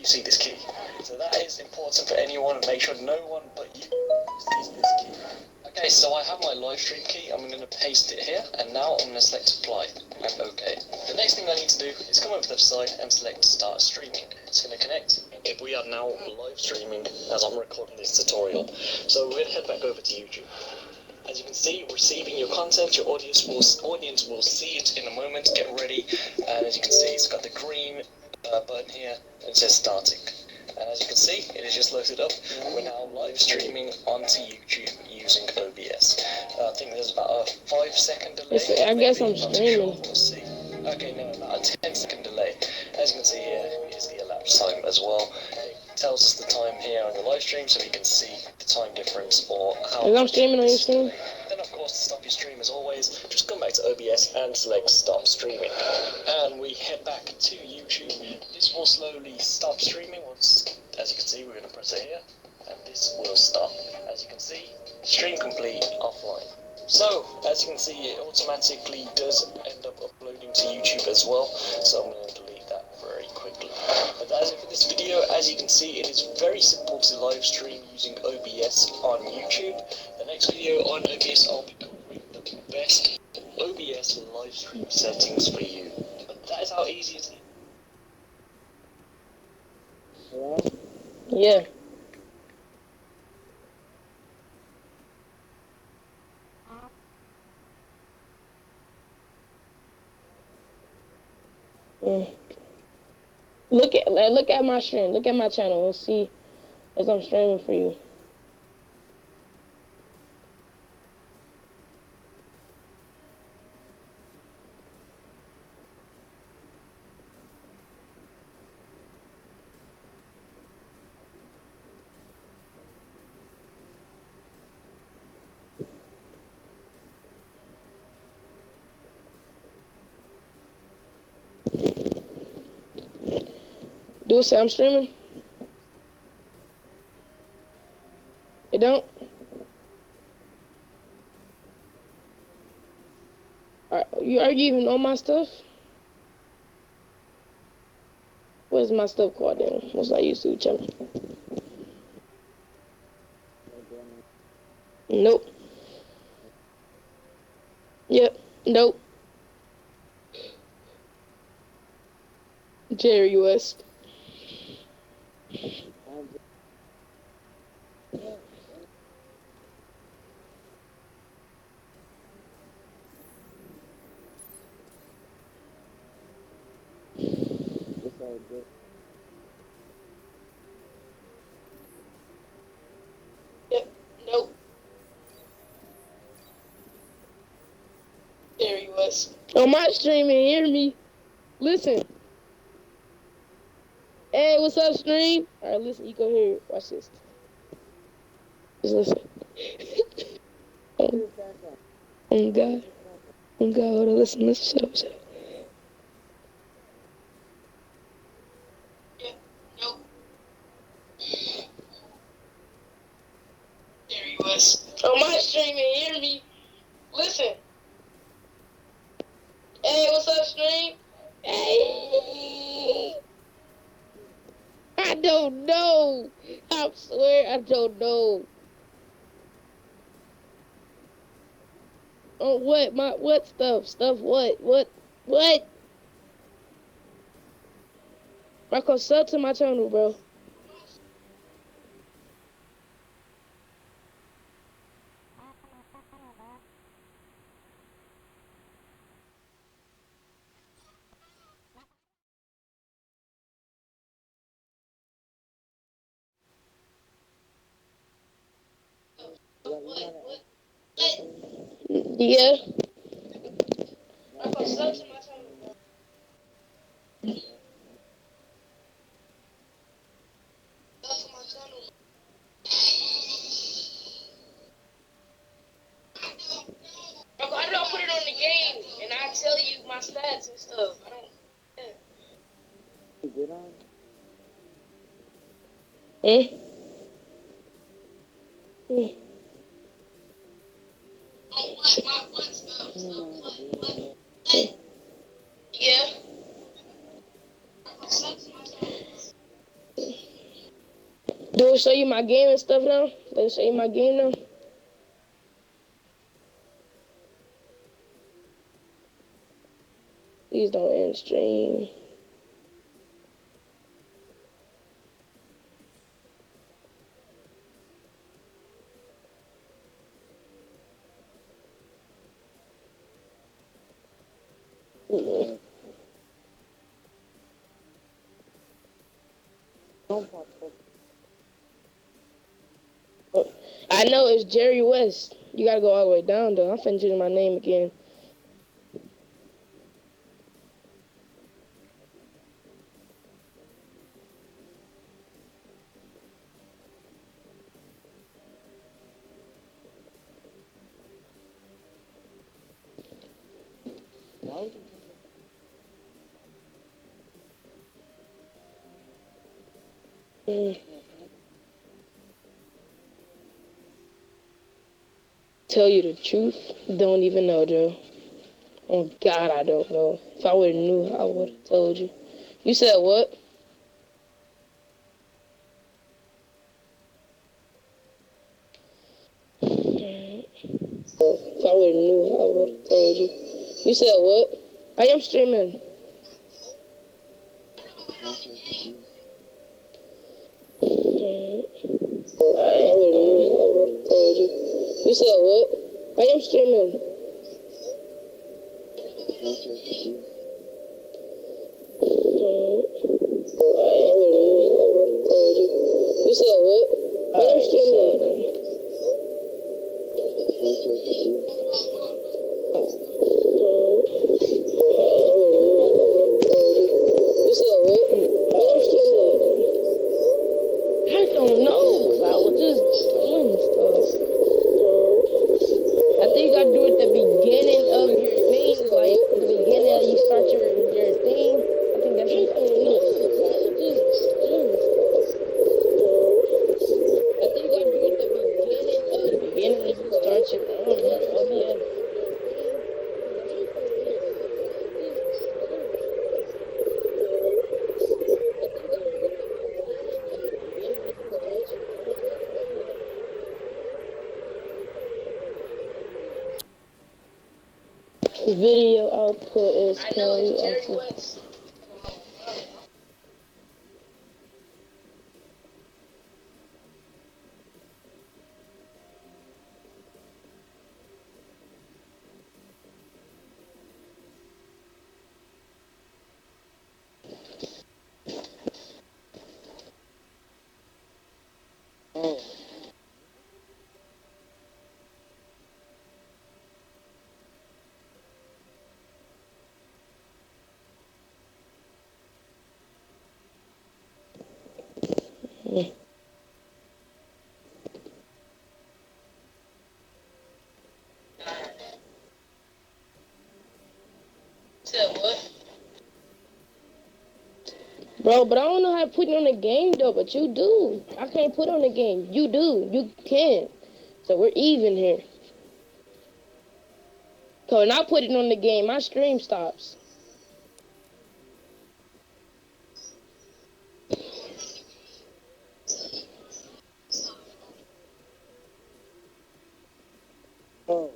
you see this key. So that is important for anyone, and make sure no one but you sees this key. Okay, so I have my live stream key. I'm going to paste it here, and now I'm going to select apply and OK. The next thing I need to do is come over to the side and select start streaming. It's going to connect. We are now live streaming as I'm recording this tutorial. So we're going to head back over to YouTube. As you can see, receiving your content, your audience will see it in a moment. Get ready, and as you can see, it's got the green button here, and it says starting. And as you can see, it is just loaded up. We're now live streaming onto YouTube using OBS. I think there's about a 5-second delay. I guess I'm streaming. We'll see. Okay, no, about a 10-second delay. As you can see here, is the elapsed time as well. It tells us the time here on the live stream, so we can see the time difference or how I'm streaming on your stream. Then, of course, to stop your stream, as always, just come back to OBS and select stop streaming. And we head back to YouTube. This will slowly stop streaming once, as you can see, we're going to press it here, and this will stop. As you can see, stream complete offline. So, as you can see, it automatically does end up uploading to YouTube as well, so I'm going to delete that very quickly. But that's it for this video. As you can see, it is very simple to live stream using OBS on YouTube. The next video on OBS, I'll be covering the best OBS live stream settings for you. But that is how easy it is. Yeah. Look at my stream. Look at my channel. We'll see as I'm streaming for you. Do it say I'm streaming? It don't? Are you even on my stuff? Where's my stuff called then? What's my YouTube channel? Nope. Yep. Nope. Jerry West. Yep. Nope. Jerry West. On my stream and hear me. Listen. Hey, what's up, stream? Alright, listen, you go hear it. Watch this. Just listen. Oh God. Oh God, hold on, listen, shut up. Yeah, nope. There he was. On my stream and hear me. Listen. Hey, what's up, stream? Hey. I don't know. I swear I don't know. Oh, what? What stuff? Stuff what? What? Marco, sub to my channel, bro. What? Yeah. Marco, sub to my channel, bro. Sub to my channel. Marco, I don't put it on the game, and I tell you my stats and stuff. I don't. Yeah. Eh? Eh? Oh, what stuff? What? Yeah. show you my game and stuff now? Let me show you my game now. Please don't end stream. I know it's Jerry West. You gotta go all the way down though. I'm finna change my name again. Tell you the truth, don't even know, Joe. Oh God, I don't know. If I would've knew, I would've told you. You said what? If I would've knew, I would've told you. You said what? I am streaming. You said what? I am streaming. You said what? I am streaming. You said what? I am streaming. I don't know. I was just doing stuff. I think you gotta do it at the beginning of your thing, like the beginning of you start your thing. I think that's what you gotta do. I was just doing stuff. I think you gotta do it at the beginning of you start your OBS. Video output is currently active. Bro, but I don't know how to put it on the game though, but you do. I can't put it on the game. You do. You can. So we're even here. So when I put it on the game, my stream stops. Oh.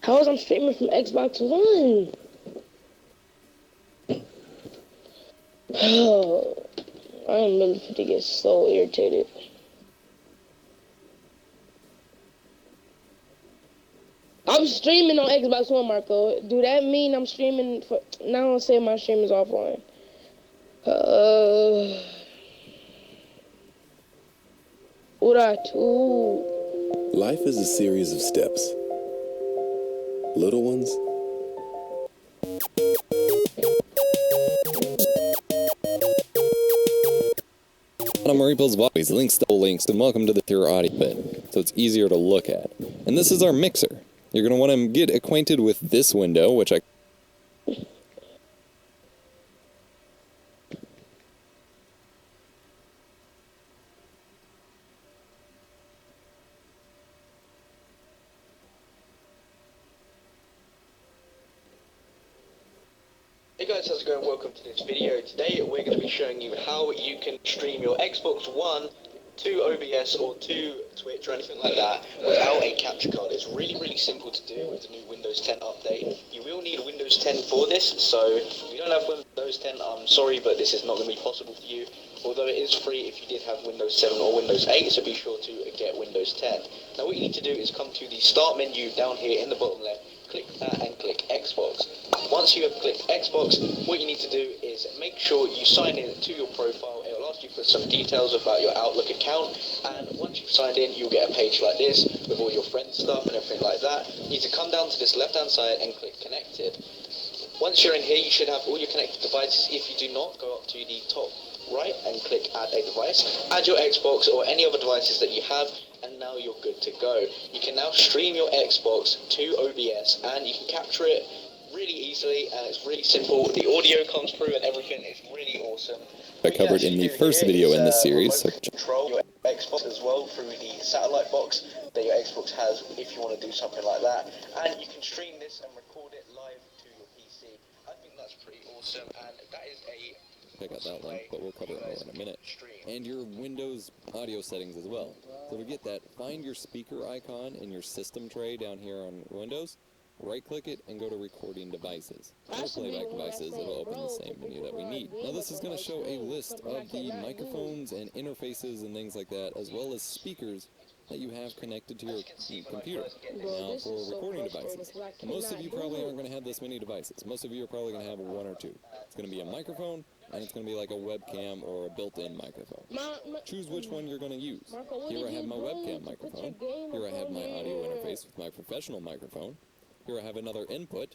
How is I'm streaming from Xbox One? Oh, I am really to get so irritated. I'm streaming on Xbox One, Marco. Do that mean I'm streaming for... Now I'm saying my stream is offline. What I do? Life is a series of steps. Little ones. On Reaple's Voice, links to and welcome to the Pure Audio bit, so it's easier to look at. And this is our mixer. You're going to want to get acquainted with this window, which I... Hey guys, how's it going? Welcome to this video. Today we're going to be showing you how you can stream your Xbox One to OBS or to Twitch or anything like that without a capture card. It's really simple to do with the new Windows 10 update. You will need Windows 10 for this, so if you don't have Windows 10, I'm sorry, but this is not going to be possible for you. Although it is free if you did have Windows 7 or Windows 8, so be sure to get Windows 10. Now what you need to do is come to the Start menu down here in the bottom left, click that and click Xbox. Once you have clicked Xbox, what you need to do is make sure you sign in to your profile. It will ask you for some details about your Outlook account, and once you've signed in, you'll get a page like this with all your friends' stuff and everything like that. You need to come down to this left-hand side and click Connected. Once you're in here, you should have all your connected devices. If you do not, go up to the top right and click Add a Device. Add your Xbox or any other devices that you have, and now you're good to go. You can now stream your Xbox to OBS, and you can capture it really easily, and it's really simple. The audio comes through and everything. It's really awesome. I covered in the first video in this series, so control your Xbox as well through the satellite box that your Xbox has if you want to do something like that, and you can stream this and record it live to your PC. I think that's pretty awesome, and that is a check out that link, but we'll cover it more in a minute. And your Windows audio settings as well. So to get that, find your speaker icon in your system tray down here on Windows, right-click it, and go to Recording Devices. For playback devices, it'll open the same menu that we need. Now this is going to show a list of the microphones and interfaces and things like that, as well as speakers that you have connected to your computer. Now, for recording devices, most of you probably aren't going to have this many devices. Most of you are probably going to have one or two. It's going to be a microphone, and it's going to be like a webcam or a built-in microphone. Choose which one you're going to use. Here I have my webcam microphone. Here I have my audio interface with my professional microphone. Here I have another input.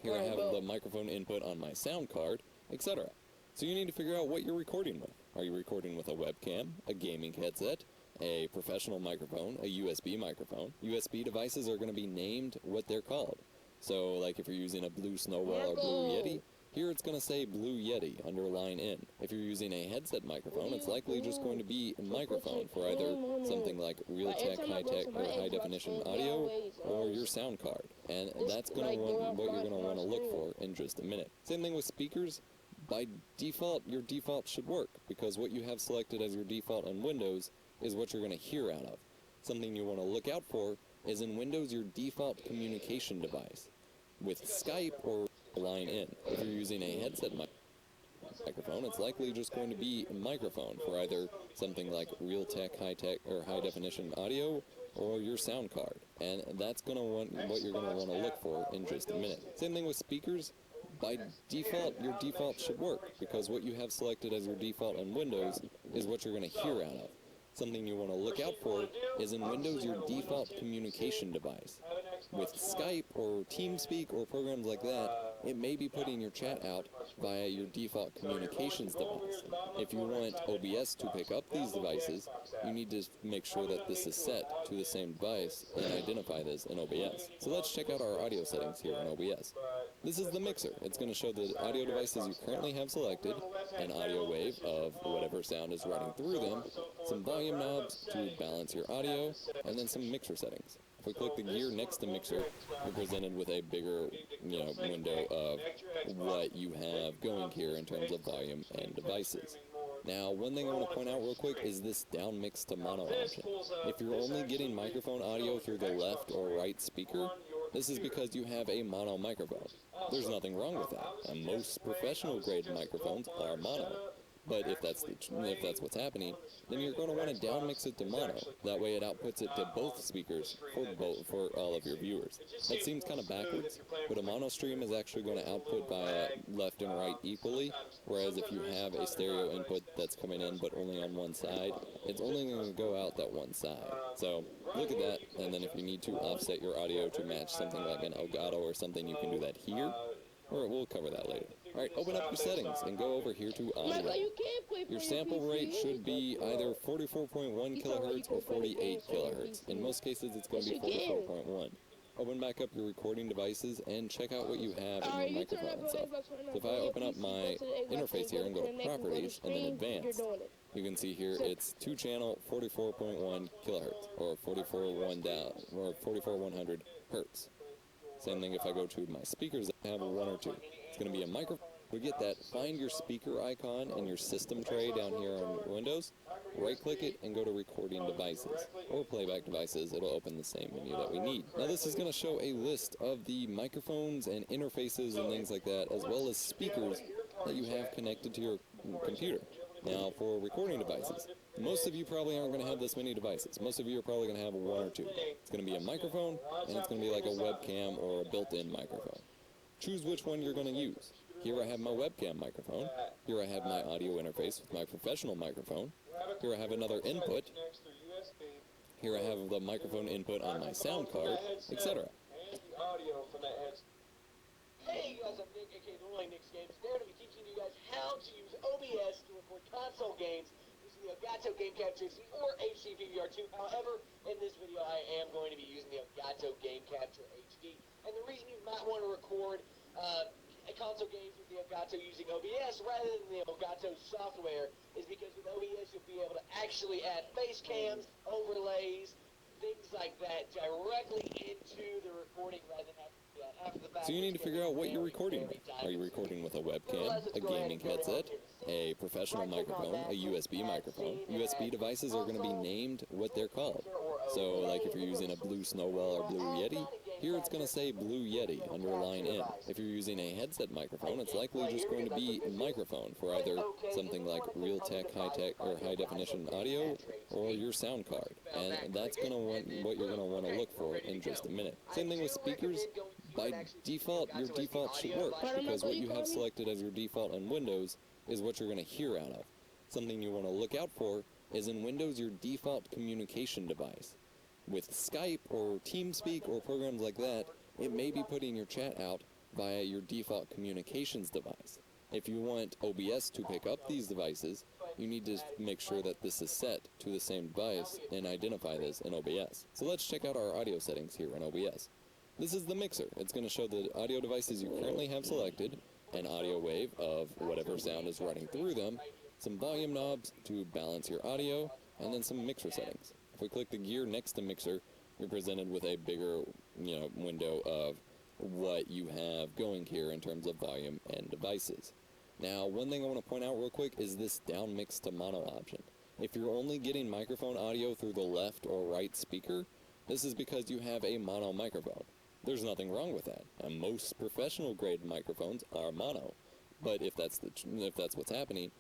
Here I have the microphone input on my sound card, etc. So you need to figure out what you're recording with. Are you recording with a webcam, a gaming headset, a professional microphone, a USB microphone? USB devices are going to be named what they're called. So, like if you're using a Blue Snowball or Blue Yeti, here it's going to say Blue Yeti under line in. If you're using a headset microphone, it's likely just going to be a microphone for either something like Realtek, high-tech, or high-definition audio, or your sound card. And that's going to what you're going to want to look for in just a minute. Same thing with speakers. By default, your default should work, because what you have selected as your default on Windows is what you're going to hear out of. Something you want to look out for is in Windows your default communication device. With Skype or line in. If you're using a headset microphone, it's likely just going to be a microphone for either something like Realtek, high-tech, or high-definition audio, or your sound card. And that's going to what you're going to want to look for in just a minute. Same thing with speakers. By default, your default should work, because what you have selected as your default on Windows is what you're going to hear out of. Something you want to look out for is in Windows your default communication device. With Skype or TeamSpeak or programs like that, it may be putting your chat out via your default communications device. If you want OBS to pick up these devices, you need to make sure that this is set to the same device and identify this in OBS. So let's check out our audio settings here in OBS. This is the mixer. It's going to show the audio devices you currently have selected, an audio wave of whatever sound is running through them, some volume knobs to balance your audio, and then some mixer settings. If we click the gear next to mixer, we're presented with a bigger, window of what you have going here in terms of volume and devices. Now, one thing I want to point out real quick is this down mix to mono option. If you're only getting microphone audio through the left or right speaker, this is because you have a mono microphone. There's nothing wrong with that, and most professional grade microphones are mono. But if that's what's happening, then you're going to want to down mix it to mono. That way it outputs it to both speakers for all of your viewers. That seems kind of backwards, but a mono stream is actually going to output by left and right equally, whereas if you have a stereo input that's coming in but only on one side, it's only going to go out that one side. So look at that, and then if you need to offset your audio to match something like an Elgato or something, you can do that here, or we'll cover that later. Alright, open up your settings and go over here to audio. Your sample rate should be either 44.1 kilohertz or 48 kilohertz. In most cases, it's going to be 44.1. Open back up your recording devices and check out what you have in your microphone and stuff. So if I open up my interface here and go to Properties and then Advanced, you can see here it's 2-channel 44.1 kilohertz or 44.100 hertz. Same thing if I go to my speakers, I have a 1 or 2. It's going to be a microphone. We get that. Find your speaker icon in your system tray down here on Windows. Right-click it and go to Recording Devices or Playback Devices. It'll open the same menu that we need. Now this is going to show a list of the microphones and interfaces and things like that, as well as speakers that you have connected to your computer. Now for recording devices, most of you probably aren't going to have this many devices. Most of you are probably going to have one or two. It's going to be a microphone, and it's going to be like a webcam or a built-in microphone. Choose which one you're going to use. Here I have my webcam microphone. Here I have my audio interface with my professional microphone. Here I have another input. Here I have the microphone input on my sound card, etc. Hey you guys, I'm Nick, aka Nick's Games. Today I'm going to be teaching you guys how to use OBS to record console games using the Elgato Game Capture HD or HD PVR2. However, in this video I am going to be using the Elgato Game Capture HD. And the reason you might want to record console games with the Elgato using OBS rather than the Elgato software is because with OBS you'll be able to actually add face cams, overlays, things like that directly into the recording rather than having to do that after the fact. So you need to figure out what you're recording with. Are you recording with a webcam, a gaming headset, a professional microphone, a USB microphone? USB devices are going to be named what they're called. So like if you're using a Blue Snowball or Blue Yeti, here it's going to say Blue Yeti under line N. If you're using a headset microphone, it's likely just going to be a microphone for either something like Realtek, high-tech, or high-definition audio, or your sound card. And that's going to what you're going to want to look for in just a minute. Same thing with speakers. By default, your default should work, because what you have selected as your default in Windows is what you're going to hear out of. Something you want to look out for is in Windows your default communication device. With Skype or TeamSpeak or programs like that, it may be putting your chat out via your default communications device. If you want OBS to pick up these devices, you need to make sure that this is set to the same device and identify this in OBS. So let's check out our audio settings here in OBS. This is the mixer. It's going to show the audio devices you currently have selected, an audio wave of whatever sound is running through them, some volume knobs to balance your audio, and then some mixer settings. If we click the gear next to mixer, you're presented with a bigger, window of what you have going here in terms of volume and devices. Now, one thing I want to point out real quick is this down mix to mono option. If you're only getting microphone audio through the left or right speaker, this is because you have a mono microphone. There's nothing wrong with that, and most professional grade microphones are mono. But if that's what's happening,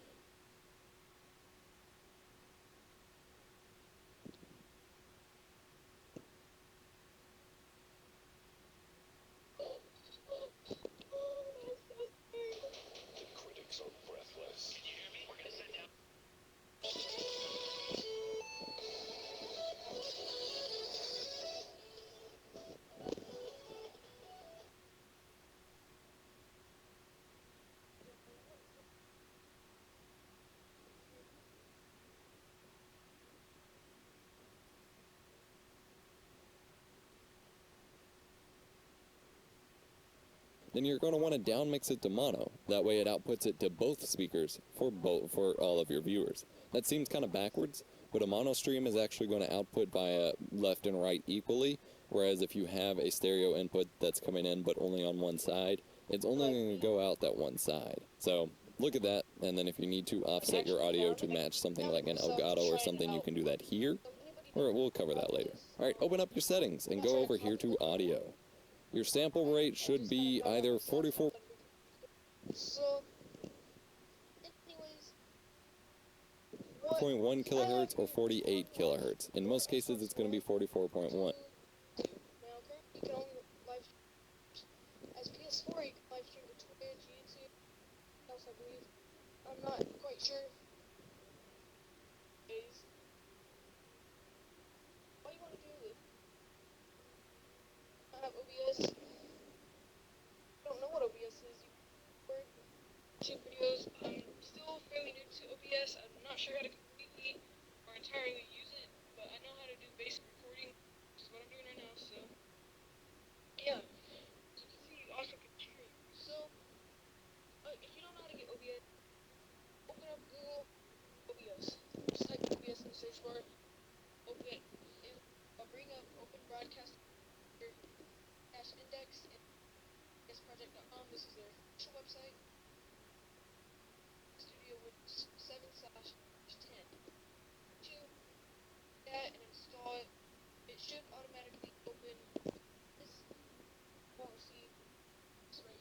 then you're going to want to downmix it to mono. That way it outputs it to both speakers for all of your viewers. That seems kind of backwards, but a mono stream is actually going to output via left and right equally, whereas if you have a stereo input that's coming in but only on one side, it's only going to go out that one side. So look at that, and then if you need to offset your audio to match something like an Elgato or something, you can do that here, or we'll cover that later. Alright, open up your settings and go over here to audio. Your sample rate should be either 44. So, anyways, 0.1 kilohertz or 48 kilohertz. In most cases, it's going to be 44.1. Now, currently, you can only live stream as PS4. You can live stream to Twitch, YouTube, else I believe. I'm not quite sure. All you want to do is have OBS. I don't know what OBS is. You record YouTube videos. I'm still fairly new to OBS. I'm not sure how to completely or entirely use it, but I know how to do basic recording, which is what I'm doing right now. So, yeah. As you can see, you also can stream. So, if you don't know how to get OBS, open up Google OBS. Just type OBS in the search bar. Open it. I'll bring up Open Broadcast Index and project.com. This is their actual website, Studio Windows 7/10. To that and install it, it should automatically open this. Won't see this right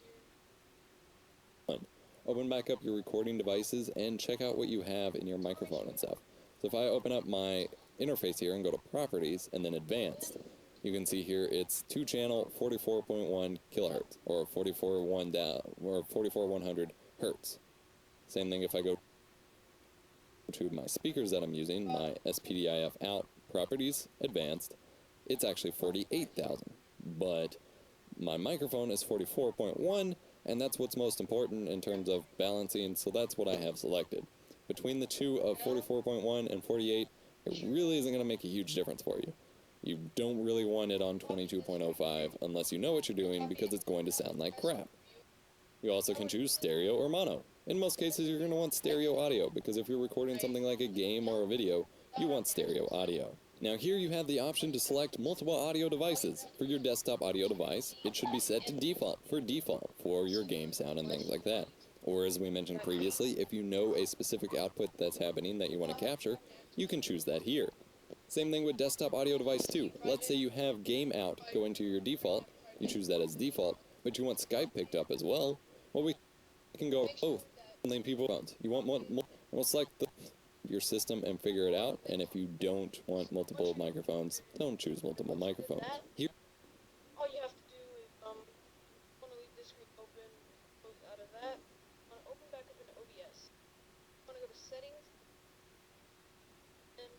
here. Open back up your recording devices and check out what you have in your microphone and stuff. So if I open up my interface here and go to Properties and then Advanced, you can see here it's 2-channel 44.1 kilohertz or 44,100 hertz. Same thing if I go to my speakers that I'm using, my SPDIF out Properties Advanced, it's actually 48,000, but my microphone is 44.1, and that's what's most important in terms of balancing, so that's what I have selected. Between the two of 44.1 and 48, it really isn't going to make a huge difference for you. You don't really want it on 22.05 unless you know what you're doing, because it's going to sound like crap. You also can choose stereo or mono. In most cases, you're going to want stereo audio, because if you're recording something like a game or a video, you want stereo audio. Now here you have the option to select multiple audio devices. For your desktop audio device, it should be set to default for your game sound and things like that. Or as we mentioned previously, if you know a specific output that's happening that you want to capture, you can choose that here. Same thing with desktop audio device too. Let's say you have game out go into your default, you choose that as default, but you want Skype picked up as well. Well, we can go both. Something people want. You want more, we'll select your system and figure it out, and if you don't want multiple microphones, don't choose multiple microphones. Here, All you have to do is want to leave this screen open, close out of that. Want to open back up into OBS. Want to go to settings, and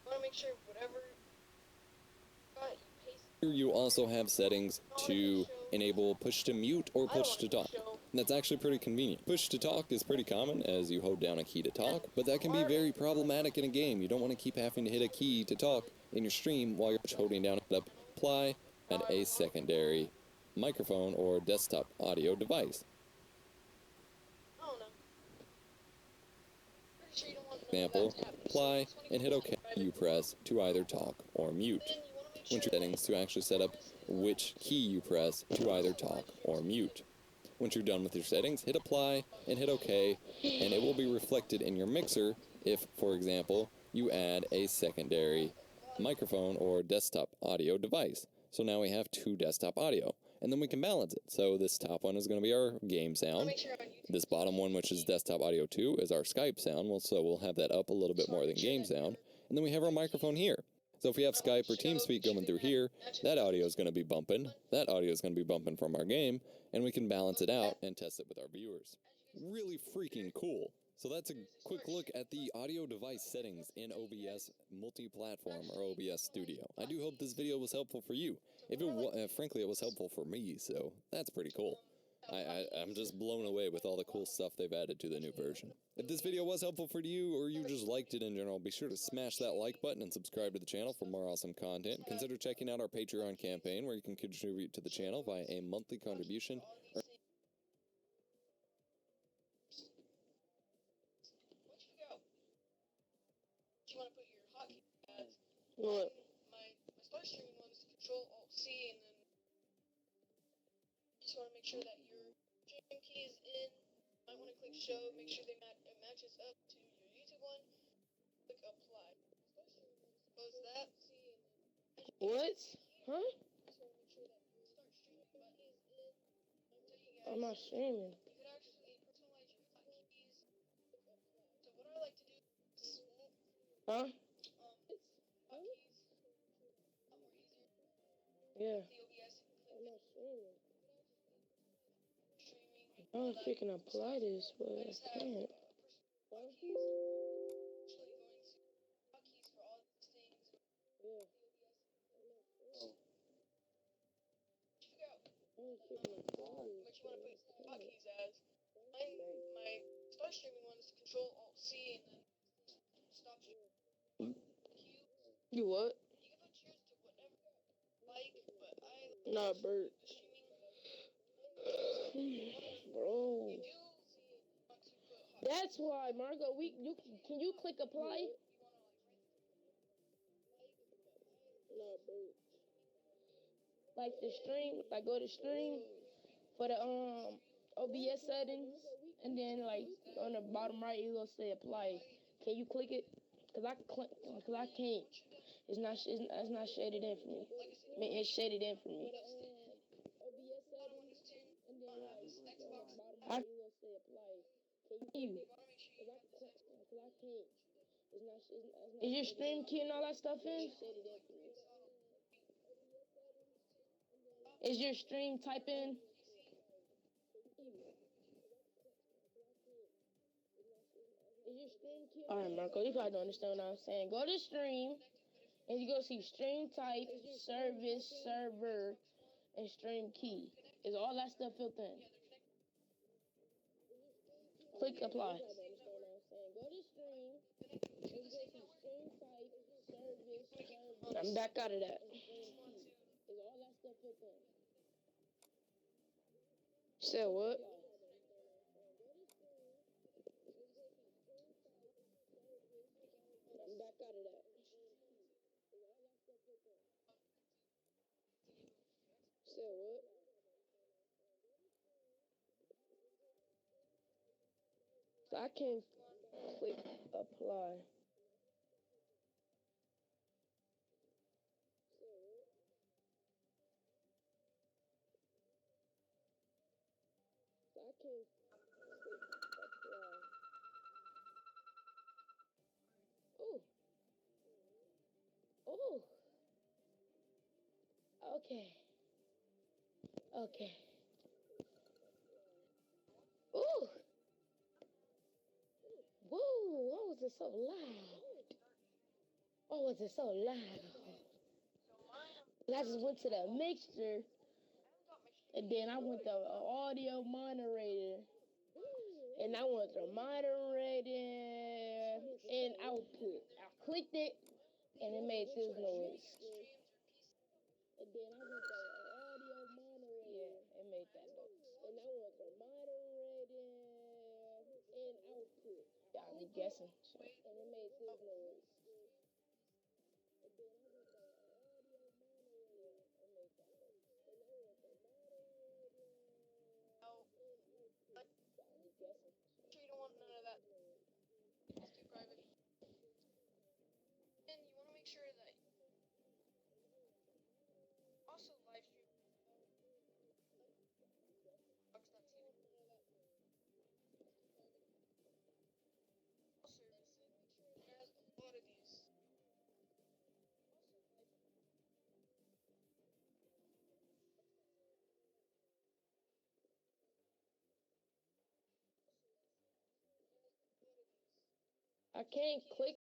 want to make sure whatever you got, you paste. here you also have settings to enable push to mute or push to talk. That's actually pretty convenient. Push to talk is pretty common as you hold down a key to talk, but that can be very problematic in a game. You don't want to keep having to hit a key to talk in your stream while you're holding down apply and a secondary microphone or desktop audio device. I don't know. Pretty sure you don't want Example, that to happen. apply and hit OK. You press to either talk or mute. Then you want to make Once your settings to actually set up which key you press to either talk or mute. Once you're done with your settings, hit apply and hit OK, and it will be reflected in your mixer if, for example, you add a secondary microphone or desktop audio device. So now we have 2 desktop audio, and then we can balance it. So this top one is going to be our game sound. This bottom one, which is desktop audio 2, is our Skype sound. Well, so we'll have that up a little bit more than game sound. And then we have our microphone here. So if we have Skype or TeamSpeak going through here, that audio is going to be bumping. That audio is going to be bumping from our game, and we can balance it out and test it with our viewers. Really freaking cool. So that's a quick look at the audio device settings in OBS multi-platform or OBS Studio. I do hope this video was helpful for you. If it frankly, it was helpful for me, so that's pretty cool. I'm just blown away with all the cool stuff they've added to the new version. If this video was helpful for you, or you just liked it in general, be sure to smash that like button and subscribe to the channel for more awesome content. Consider checking out our Patreon campaign, where you can contribute to the channel via a monthly contribution. Where'd you go? Do you want to put your hotkey as What? my start streaming one is Control-Alt-C, and then you just want to make sure that your stream key is in. You might want to click show, make sure it matches up to your YouTube one. Click apply. Start streaming one is close that, see, and then What? Huh? just want to make sure that your start streaming button is in. I'm telling you guys, I'm not streaming. you could actually personalize your hotkeys. Click apply. So what I like to do is Huh? hotkeys a lot more easier. Yeah. The OBS, I'm not streaming. streaming. I was freaking apply this, but I Just have can't. hotkeys. Actually going to hotkeys for all these things. Yeah. Check out I was freaking apply this. what you want to put hotkeys as. My start streaming one is Control-Alt-C, and then stop streaming. Q. You what? You can put yours to whatever you like, but I Nah, Bert. the streaming. Bro. You do want to put hotkeys. That's why, Margo. Can you click apply? You want to Nah, Bert. Like the stream, like go to stream for the OBS settings, and then like on the bottom right, it will say apply. Can you click it? Cause I can't. It's not shaded in for me. I mean, it's shaded in for me. OBS settings, and then like on the bottom right, it will say apply. Can you? Cause I can't. It's not. Is your stream key and all that stuff in? Is your stream type in? Alright, Marco, you probably don't understand what I'm saying. Go to stream, and you go see stream type, service, server, and stream key. Is all that stuff filled in? Click apply. Go to stream, and you go see stream type, service, server. I'm back out of that. Is all that stuff filled in? You said what? I'm back out of that. Said what? So I can click apply. So I can click apply. Oh. Oh. Okay. Okay. Ooh. Whoa, why was it so loud? Why was it so loud? I just went to the mixture, and then I went to audio moderator, and I went to moderator and output. I clicked it, and it made this noise. And then I went to audio moderator. Yeah, it made that noise. And I went to moderator and output. Yeah, I'm guessing. And it made this noise. And then I went to audio moderator. Yeah, it made that noise. And I went to moderator and output. Yeah, I'm guessing. Sure you don't want none of that. It's too private. And you want to make sure that also live stream Xbox.tv. Services. There's a lot of these. I can't click